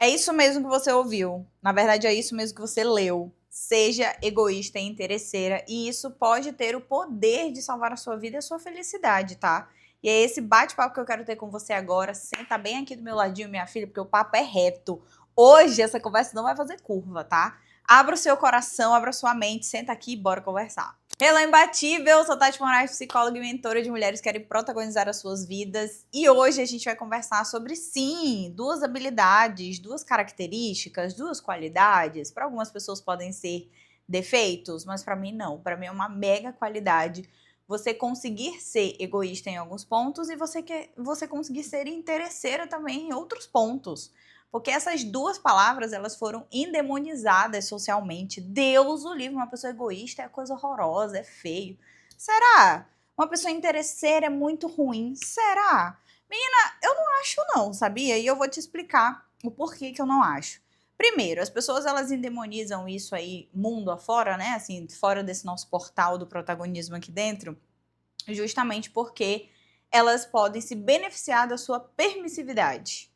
É isso mesmo que você ouviu. Na verdade, é isso mesmo que você leu. Seja egoísta e interesseira, e isso pode ter o poder de salvar a sua vida e a sua felicidade, tá? E é esse bate-papo que eu quero ter com você agora. Senta bem aqui do meu ladinho, minha filha, porque o papo é reto. Hoje essa conversa não vai fazer curva, tá? Abra o seu coração, abra a sua mente, senta aqui e bora conversar. Hello, imbatível! Sou Tati Moraes, psicóloga e mentora de mulheres que querem protagonizar as suas vidas. E hoje a gente vai conversar sobre, sim, duas habilidades, duas características, duas qualidades. Para algumas pessoas podem ser defeitos, mas para mim não. Para mim é uma mega qualidade você conseguir ser egoísta em alguns pontos e você conseguir ser interesseira também em outros pontos. Porque essas duas palavras, elas foram endemonizadas socialmente. Deus o livre, uma pessoa egoísta é coisa horrorosa, é feio. Será? Uma pessoa interesseira é muito ruim. Será? Menina, eu não acho não, sabia? E eu vou te explicar o porquê que eu não acho. Primeiro, as pessoas elas endemonizam isso aí mundo afora, né? Assim, fora desse nosso portal do protagonismo aqui dentro, justamente porque elas podem se beneficiar da sua permissividade.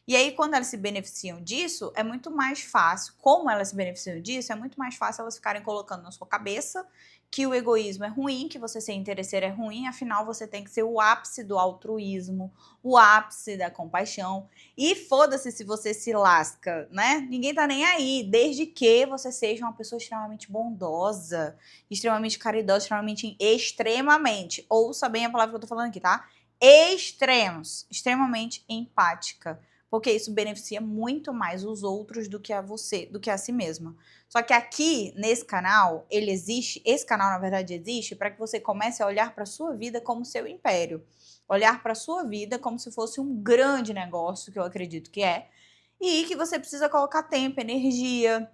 E aí, quando elas se beneficiam disso, é muito mais fácil, como elas se beneficiam disso, é muito mais fácil elas ficarem colocando na sua cabeça que o egoísmo é ruim, que você ser interesseiro é ruim, afinal você tem que ser o ápice do altruísmo, o ápice da compaixão. E foda-se se você se lasca, né? Ninguém tá nem aí, desde que você seja uma pessoa extremamente bondosa, extremamente caridosa, extremamente, ouça bem a palavra que eu tô falando aqui, tá? Extremos, extremamente empática. Porque isso beneficia muito mais os outros do que a você, do que a si mesma. Só que aqui, nesse canal, ele existe, esse canal, na verdade, existe para que você comece a olhar para a sua vida como seu império. Olhar para a sua vida como se fosse um grande negócio, que eu acredito que é, e que você precisa colocar tempo, energia,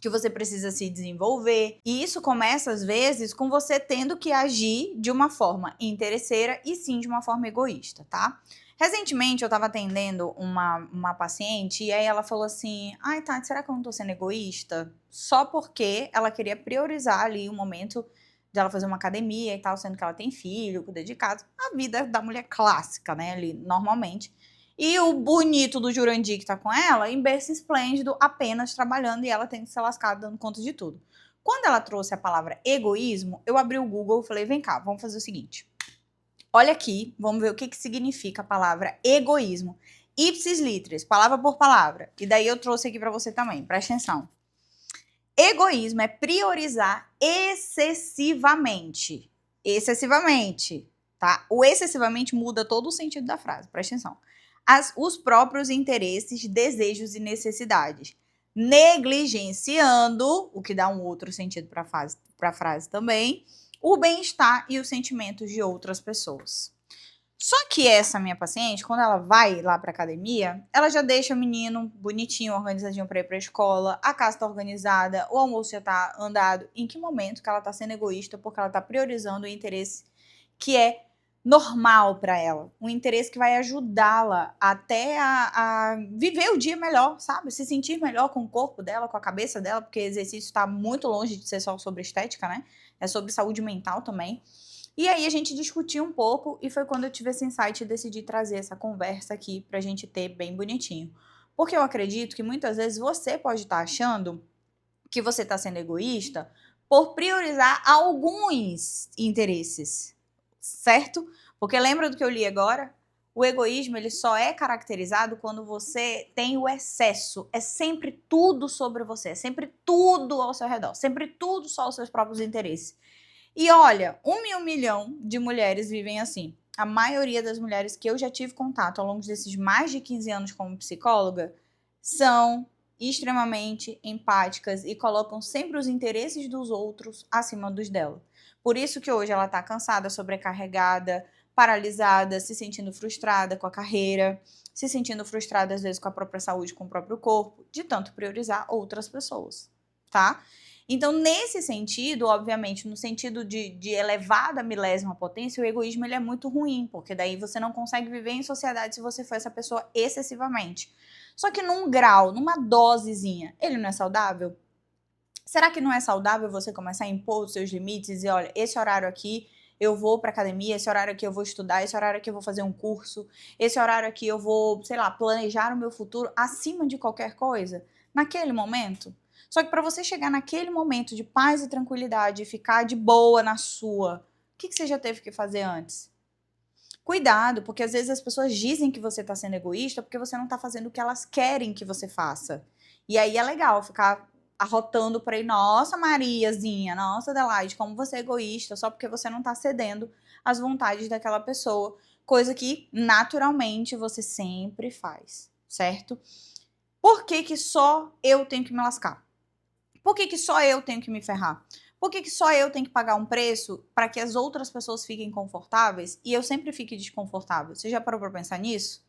que você precisa se desenvolver. E isso começa, às vezes, com você tendo que agir de uma forma interesseira e sim de uma forma egoísta, tá? Recentemente eu tava atendendo uma paciente e aí ela falou assim: ai, Tati, será que eu não tô sendo egoísta? Só porque ela queria priorizar ali o momento de ela fazer uma academia e tal, sendo que ela tem filho, cuida de casa. A vida da mulher clássica, né, ali, normalmente. E o bonito do Jurandir que tá com ela, em berço esplêndido, apenas trabalhando e ela tem que ser lascada dando conta de tudo. Quando ela trouxe a palavra egoísmo, eu abri o Google e falei, vem cá, vamos fazer o seguinte. Olha aqui, vamos ver o que significa a palavra egoísmo. Ipsis literis, palavra por palavra. E daí eu trouxe aqui para você também, presta atenção. Egoísmo é priorizar excessivamente. Excessivamente, tá? O excessivamente muda todo o sentido da frase, presta atenção. Os próprios interesses, desejos e necessidades. Negligenciando, o que dá um outro sentido para a frase também, o bem-estar e os sentimentos de outras pessoas. Só que essa minha paciente, quando ela vai lá pra academia, ela já deixa o menino bonitinho, organizadinho pra ir pra escola, a casa tá organizada, o almoço já tá andado. Em que momento que ela tá sendo egoísta porque ela tá priorizando o interesse que é normal pra ela, um interesse que vai ajudá-la até a viver o dia melhor, sabe? Se sentir melhor com o corpo dela, com a cabeça dela, porque exercício tá muito longe de ser só sobre estética, né? É sobre saúde mental também. E aí a gente discutiu um pouco e foi quando eu tive esse insight e decidi trazer essa conversa aqui pra gente ter bem bonitinho. Porque eu acredito que muitas vezes você pode estar achando que você está sendo egoísta por priorizar alguns interesses, certo? Porque lembra do que eu li agora? O egoísmo ele só é caracterizado quando você tem o excesso. É sempre tudo sobre você, é sempre tudo ao seu redor, sempre tudo só os seus próprios interesses. E olha, 1 milhão de mulheres vivem assim. A maioria das mulheres que eu já tive contato ao longo desses mais de 15 anos como psicóloga são extremamente empáticas e colocam sempre os interesses dos outros acima dos dela. Por isso que hoje ela está cansada, sobrecarregada, paralisada, se sentindo frustrada com a carreira, se sentindo frustrada às vezes com a própria saúde, com o próprio corpo, de tanto priorizar outras pessoas, tá? Então, nesse sentido, obviamente, no sentido de elevada milésima potência, o egoísmo ele é muito ruim, porque daí você não consegue viver em sociedade se você for essa pessoa excessivamente. Só que num grau, numa dosezinha, ele não é saudável? Será que não é saudável você começar a impor os seus limites e olha, esse horário aqui eu vou pra academia, esse horário aqui eu vou estudar, esse horário aqui eu vou fazer um curso, esse horário aqui eu vou, sei lá, planejar o meu futuro acima de qualquer coisa, naquele momento. Só que para você chegar naquele momento de paz e tranquilidade e ficar de boa na sua, o que você já teve que fazer antes? Cuidado, porque às vezes as pessoas dizem que você tá sendo egoísta porque você não tá fazendo o que elas querem que você faça. E aí é legal ficar arrotando por aí, nossa Mariazinha, nossa Adelaide, como você é egoísta, só porque você não tá cedendo às vontades daquela pessoa, coisa que naturalmente você sempre faz, certo? Por que que só eu tenho que me lascar? Por que que só eu tenho que me ferrar? Por que que só eu tenho que pagar um preço para que as outras pessoas fiquem confortáveis e eu sempre fique desconfortável? Você já parou para pensar nisso?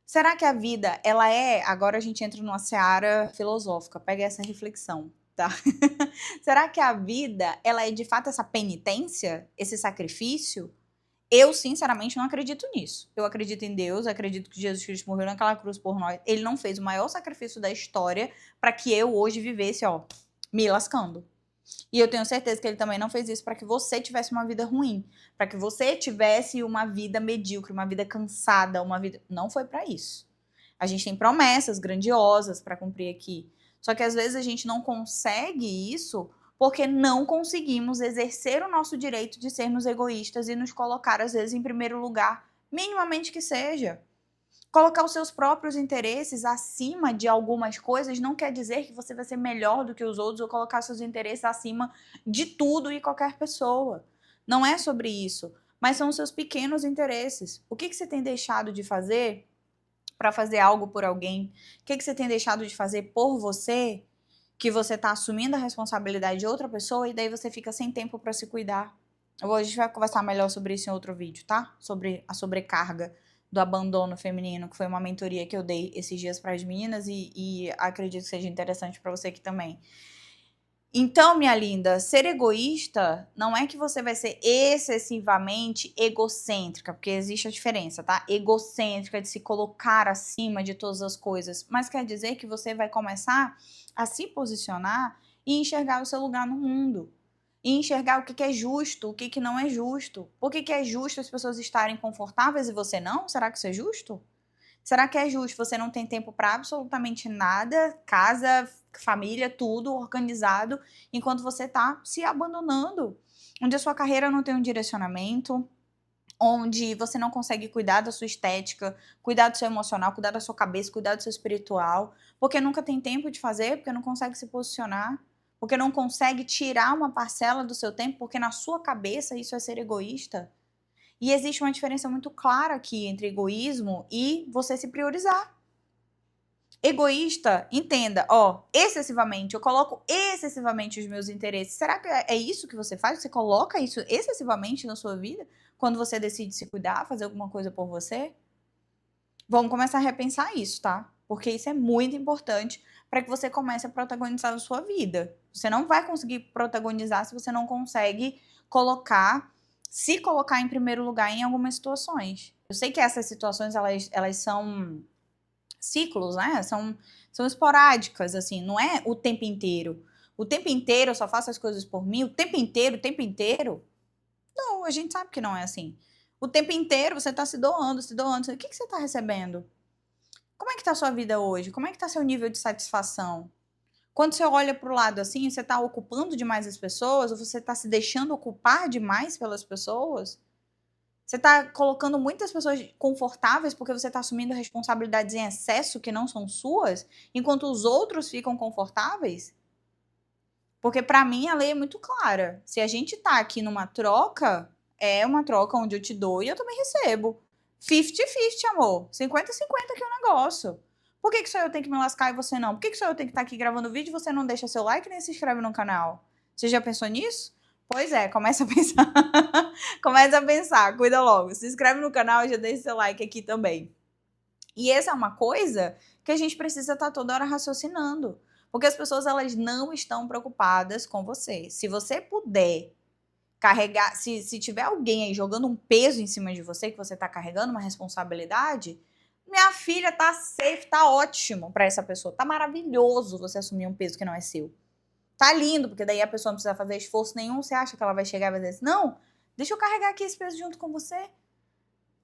Será que a vida, ela é... Agora a gente entra numa seara filosófica, pega essa reflexão, tá? Será que a vida, ela é de fato essa penitência, esse sacrifício? Eu, sinceramente, não acredito nisso. Eu acredito em Deus, acredito que Jesus Cristo morreu naquela cruz por nós. Ele não fez o maior sacrifício da história para que eu hoje vivesse, ó, me lascando. E eu tenho certeza que ele também não fez isso para que você tivesse uma vida ruim, para que você tivesse uma vida medíocre, uma vida cansada, uma vida... Não foi para isso. A gente tem promessas grandiosas para cumprir aqui. Só que às vezes a gente não consegue isso porque não conseguimos exercer o nosso direito de sermos egoístas e nos colocar, às vezes, em primeiro lugar, minimamente que seja. Colocar os seus próprios interesses acima de algumas coisas não quer dizer que você vai ser melhor do que os outros ou colocar seus interesses acima de tudo e qualquer pessoa. Não é sobre isso, mas são os seus pequenos interesses. O que você tem deixado de fazer para fazer algo por alguém? O que você tem deixado de fazer por você, que você está assumindo a responsabilidade de outra pessoa e daí você fica sem tempo para se cuidar? Hoje a gente vai conversar melhor sobre isso em outro vídeo, tá? Sobre a sobrecarga do abandono feminino, que foi uma mentoria que eu dei esses dias para as meninas e acredito que seja interessante para você aqui também. Então, minha linda, ser egoísta não é que você vai ser excessivamente egocêntrica, porque existe a diferença, tá? Egocêntrica de se colocar acima de todas as coisas, mas quer dizer que você vai começar a se posicionar e enxergar o seu lugar no mundo. E enxergar o que é justo, o que não é justo. Por que é justo as pessoas estarem confortáveis e você não? Será que isso é justo? Será que é justo você não ter tempo para absolutamente nada, casa, família, tudo organizado, enquanto você tá se abandonando? Onde a sua carreira não tem um direcionamento, onde você não consegue cuidar da sua estética, cuidar do seu emocional, cuidar da sua cabeça, cuidar do seu espiritual, porque nunca tem tempo de fazer, porque não consegue se posicionar, porque não consegue tirar uma parcela do seu tempo, porque na sua cabeça isso é ser egoísta. E existe uma diferença muito clara aqui entre egoísmo e você se priorizar. Egoísta, entenda, ó, excessivamente, eu coloco excessivamente os meus interesses. Será que é isso que você faz? Você coloca isso excessivamente na sua vida? Quando você decide se cuidar, fazer alguma coisa por você? Vamos começar a repensar isso, tá? Porque isso é muito importante para que você comece a protagonizar a sua vida. Você não vai conseguir protagonizar se você não consegue se colocar em primeiro lugar em algumas situações. Eu sei que essas situações, elas são ciclos, né? São esporádicas, assim, não é o tempo inteiro. O tempo inteiro eu só faço as coisas por mim, o tempo inteiro, o tempo inteiro. Não, a gente sabe que não é assim. O tempo inteiro você tá se doando, se doando. O que você tá recebendo? Como é que tá a sua vida hoje? Como é que tá seu nível de satisfação? Quando você olha pro lado assim, você tá ocupando demais as pessoas? Ou você tá se deixando ocupar demais pelas pessoas? Você tá colocando muitas pessoas confortáveis porque você tá assumindo responsabilidades em excesso que não são suas, enquanto os outros ficam confortáveis? Porque pra mim a lei é muito clara. Se a gente tá aqui numa troca, é uma troca onde eu te dou e eu também recebo. 50-50, amor. 50-50 aqui o negócio. Por que só eu tenho que me lascar e você não? Por que só eu tenho que estar aqui gravando vídeo e você não deixa seu like nem se inscreve no canal? Você já pensou nisso? Pois é, começa a pensar. Começa a pensar, cuida logo. Se inscreve no canal e já deixa seu like aqui também. E essa é uma coisa que a gente precisa estar toda hora raciocinando. Porque as pessoas, elas não estão preocupadas com você. Se você puder carregar, se tiver alguém aí jogando um peso em cima de você, que você tá carregando uma responsabilidade, minha filha, tá safe, tá ótimo pra essa pessoa. Tá maravilhoso você assumir um peso que não é seu. Tá lindo, porque daí a pessoa não precisa fazer esforço nenhum, você acha que ela vai chegar e vai dizer assim, não, Deixa eu carregar aqui esse peso junto com você.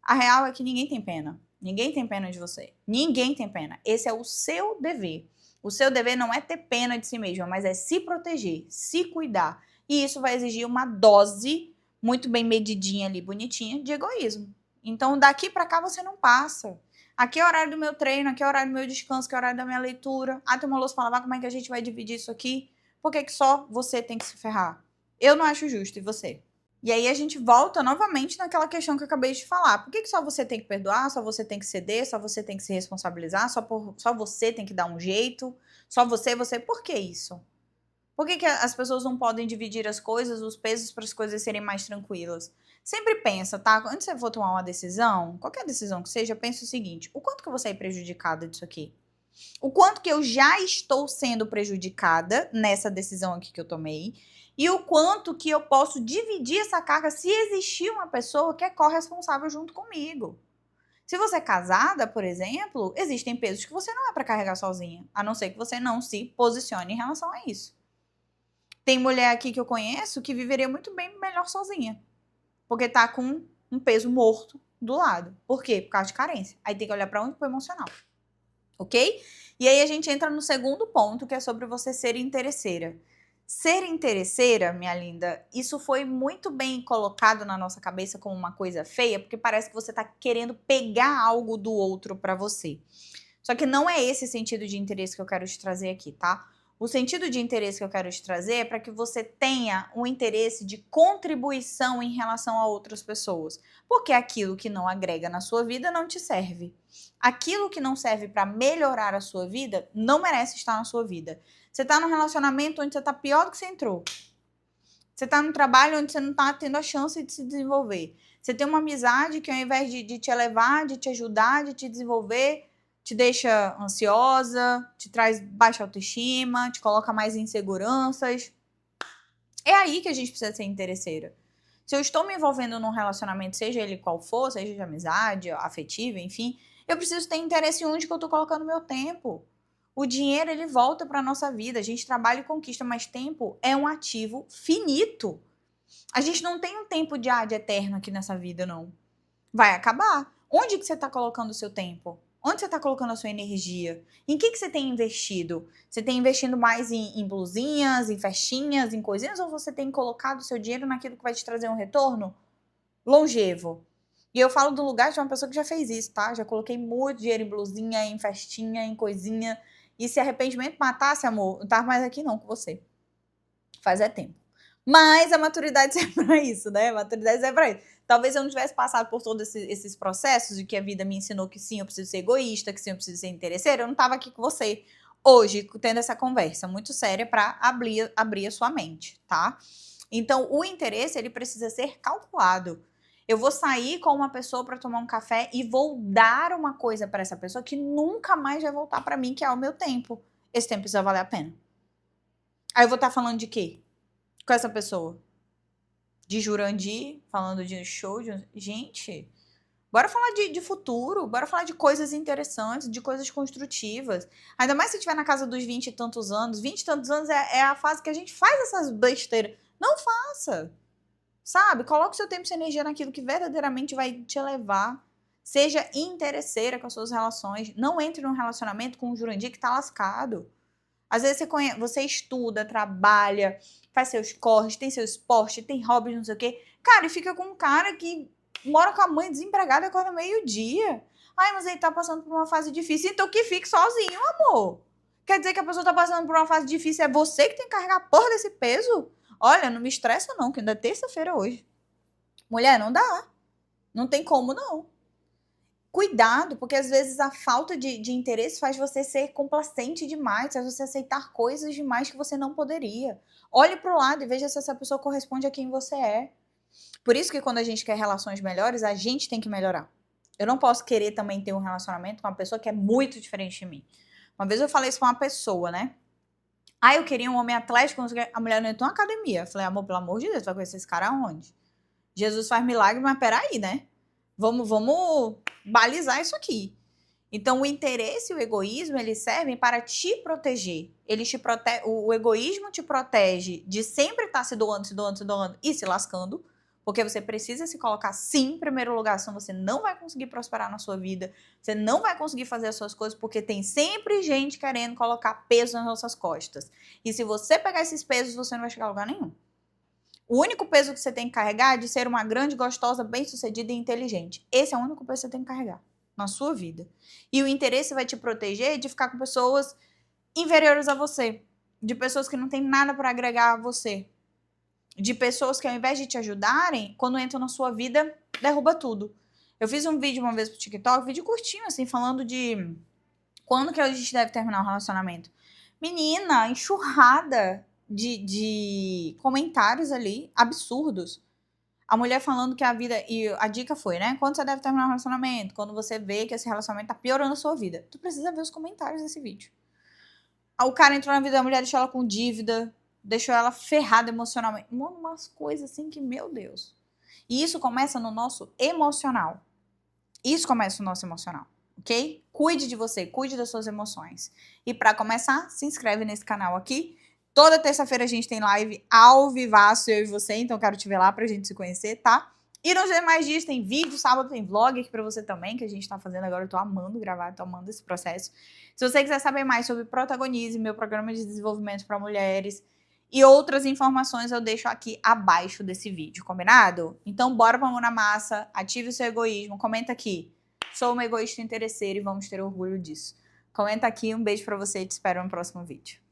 A real é que ninguém tem pena. Ninguém tem pena de você. Ninguém tem pena. Esse é o seu dever. O seu dever não é ter pena de si mesmo, mas é se proteger, se cuidar. E isso vai exigir uma dose muito bem medidinha ali, bonitinha, de egoísmo. Então, daqui pra cá você não passa. Aqui é o horário do meu treino, aqui é o horário do meu descanso, aqui é o horário da minha leitura. Ah, tem uma louça pra lavar, como é que a gente vai dividir isso aqui? Por que só você tem que se ferrar? Eu não acho justo, e você? E aí a gente volta novamente naquela questão que eu acabei de falar. Por que só você tem que perdoar, só você tem que ceder, só você tem que se responsabilizar, só você tem que dar um jeito, só você. Por que isso? Por que as pessoas não podem dividir as coisas, os pesos para as coisas serem mais tranquilas? Sempre pensa, tá? Antes de você for tomar uma decisão, qualquer decisão que seja, pensa o seguinte: o quanto que eu vou sair prejudicada disso aqui? O quanto que eu já estou sendo prejudicada nessa decisão aqui que eu tomei e o quanto que eu posso dividir essa carga se existir uma pessoa que é corresponsável junto comigo. Se você é casada, por exemplo, existem pesos que você não é para carregar sozinha, a não ser que você não se posicione em relação a isso. Tem mulher aqui que eu conheço que viveria muito bem melhor sozinha, porque tá com um peso morto do lado. Por quê? Por causa de carência. Aí tem que olhar para onde? Pro emocional. Ok? E aí a gente entra no segundo ponto, que é sobre você ser interesseira. Ser interesseira, minha linda, isso foi muito bem colocado na nossa cabeça como uma coisa feia, porque parece que você tá querendo pegar algo do outro pra você. Só que não é esse sentido de interesse que eu quero te trazer aqui, tá? O sentido de interesse que eu quero te trazer é para que você tenha um interesse de contribuição em relação a outras pessoas. Porque aquilo que não agrega na sua vida não te serve. Aquilo que não serve para melhorar a sua vida não merece estar na sua vida. Você está num relacionamento onde você está pior do que você entrou. Você está num trabalho onde você não está tendo a chance de se desenvolver. Você tem uma amizade que ao invés de te elevar, de te ajudar, de te desenvolver, te deixa ansiosa, te traz baixa autoestima, te coloca mais inseguranças. É aí que a gente precisa ser interesseira. Se eu estou me envolvendo num relacionamento, seja ele qual for, seja de amizade, afetivo, enfim, eu preciso ter interesse em onde que eu estou colocando meu tempo. O dinheiro, ele volta para a nossa vida. A gente trabalha e conquista, mas tempo é um ativo finito. A gente não tem um tempo de eterno aqui nessa vida, não. Vai acabar. Onde que você está colocando o seu tempo? Onde você está colocando a sua energia? Em que você tem investido? Você tem investindo mais em blusinhas, em festinhas, em coisinhas? Ou você tem colocado o seu dinheiro naquilo que vai te trazer um retorno longevo? E eu falo do lugar de uma pessoa que já fez isso, tá? Já coloquei muito dinheiro em blusinha, em festinha, em coisinha. E se arrependimento matasse, amor, eu não tava mais aqui não com você. Faz tempo. Mas a maturidade serve pra isso, né? A maturidade serve pra isso. Talvez eu não tivesse passado por todos esses processos de que a vida me ensinou que sim, eu preciso ser egoísta, que sim, eu preciso ser interesseira. Eu não tava aqui com você hoje, tendo essa conversa muito séria pra abrir a sua mente, tá? Então, o interesse, ele precisa ser calculado. Eu vou sair com uma pessoa para tomar um café e vou dar uma coisa para essa pessoa que nunca mais vai voltar para mim, que é o meu tempo. Esse tempo precisa valer a pena. Aí eu vou estar falando de quê? Com essa pessoa? De Jurandir, falando de show. Gente, bora falar de futuro, bora falar de coisas interessantes, de coisas construtivas. Ainda mais se estiver na casa dos 20 e tantos anos. 20 e tantos anos é a fase que a gente faz essas besteiras. Não faça. Sabe? Coloque seu tempo e sua energia naquilo que verdadeiramente vai te elevar. Seja interesseira com as suas relações. Não entre num relacionamento com um Jurandir que tá lascado. Às vezes você estuda, trabalha, faz seus corres, tem seu esporte, tem hobbies, não sei o quê. Cara, e fica com um cara que mora com a mãe desempregada e acorda meio-dia. Ai, mas ele tá passando por uma fase difícil. Então que fique sozinho, amor. Quer dizer que a pessoa tá passando por uma fase difícil, é você que tem que carregar a porra desse peso? Olha, não me estressa não, que ainda é terça-feira hoje. Mulher, não dá. Não tem como, não. Cuidado, porque às vezes a falta de interesse faz você ser complacente demais, faz você aceitar coisas demais que você não poderia. Olhe pro lado e veja se essa pessoa corresponde a quem você é. Por isso que quando a gente quer relações melhores, a gente tem que melhorar. Eu não posso querer também ter um relacionamento com uma pessoa que é muito diferente de mim. Uma vez eu falei isso pra uma pessoa, né? Ah, eu queria um homem atlético, a mulher não entrou na academia. Eu falei, amor, pelo amor de Deus, vai conhecer esse cara aonde? Jesus faz milagre, mas peraí, né? Vamos balizar isso aqui. Então, o interesse e o egoísmo, eles servem para te proteger. O egoísmo te protege de sempre estar se doando e se lascando, Porque você precisa se colocar sim em primeiro lugar, senão você não vai conseguir prosperar na sua vida, você não vai conseguir fazer as suas coisas, porque tem sempre gente querendo colocar peso nas nossas costas. E se você pegar esses pesos, você não vai chegar a lugar nenhum. O único peso que você tem que carregar é de ser uma grande, gostosa, bem-sucedida e inteligente. Esse é o único peso que você tem que carregar na sua vida. E o interesse vai te proteger de ficar com pessoas inferiores a você, de pessoas que não têm nada para agregar a você, de pessoas que ao invés de te ajudarem, quando entram na sua vida, derruba tudo. Eu fiz um vídeo uma vez pro TikTok, um vídeo curtinho, assim, falando de quando que a gente deve terminar um relacionamento. Menina, enxurrada de comentários ali, absurdos. A mulher falando que a vida... E a dica foi, né? Quando você deve terminar um relacionamento? Quando você vê que esse relacionamento tá piorando a sua vida. Tu precisa ver os comentários desse vídeo. O cara entrou na vida da mulher, deixou ela com dívida, deixou ela ferrada emocionalmente. Mano, umas coisas assim que, meu Deus. E isso começa no nosso emocional. Isso começa no nosso emocional, ok? Cuide de você, cuide das suas emoções. E para começar, se inscreve nesse canal aqui. Toda terça-feira a gente tem live ao vivaço, eu e você, então quero te ver lá pra gente se conhecer, tá? E nos demais dias tem vídeo, sábado tem vlog aqui pra você também, que a gente tá fazendo agora. Eu tô amando gravar, tô amando esse processo. Se você quiser saber mais sobre Protagonismo, meu programa de desenvolvimento para mulheres e outras informações, eu deixo aqui abaixo desse vídeo, combinado? Então bora pra mão na massa, ative o seu egoísmo, comenta aqui. Sou uma egoísta interesseira e vamos ter orgulho disso. Comenta aqui, um beijo pra você e te espero no próximo vídeo.